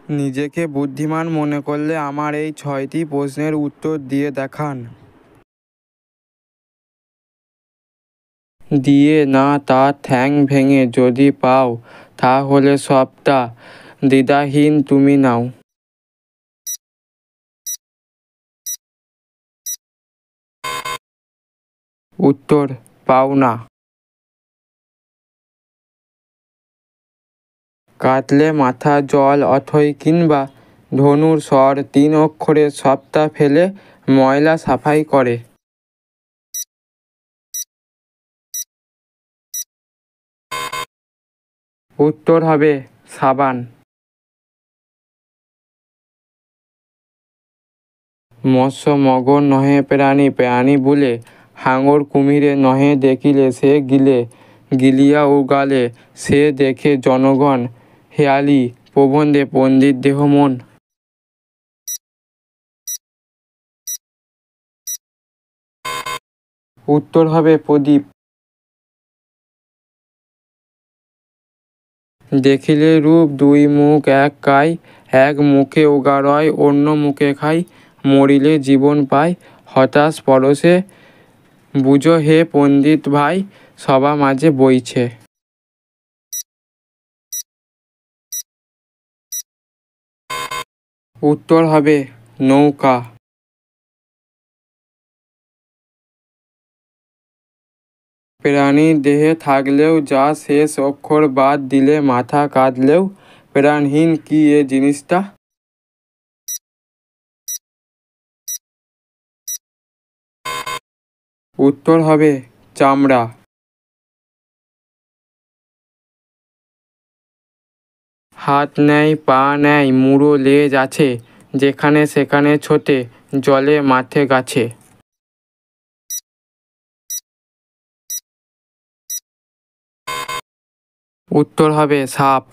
নিজেকে বুদ্ধিমান মনে করলে আমার এই 6টি প্রশ্নের উত্তর দিয়ে দেখান। দিয়ে না তার ঠ্যাং ভেঙে যদি পাও, তাহলে সবটা দ্বিধাহীন তুমি নাও। উত্তর, পাওনা। কাটলে মাথা জল অথই কিংবা ধনুর স্বর 3 অক্ষরের সবটা ফেলে ময়লা সাফাই করে। উত্তর হবে সাবান। মৎস্য মগর নহে প্রাণী, প্রাণী বলে হাঙর কুমিরে নহে দেখিলে সে গিলে, গিলিয়া উগালে সে দেখে জনগণ, হেয়ালি প্রবন্ধে পণ্ডিত দেহ মন। উত্তর হবে প্রদীপ। দেখিলে রূপ 2 মুখ 1 কাই, এক মুখে উগারয় অন্য মুখে খাই, মরিলে জীবন পায় হতাশ পরশে, বুঝো হে পণ্ডিত ভাই সবা মাঝে বইছে। উত্তর হবে নৌকা। প্রাণীর দেহে থাকলেও যা শেষ অক্ষর বাদ দিলে মাথা কাটলেও প্রাণহীন কি এ জিনিসটা? উত্তর হবে চামড়া। হাত নেই পা নেই মুড়ো লেজ আছে, যেখানে সেখানে ছোটে জলে মাঠে গাছে। উত্তর হবে সাপ।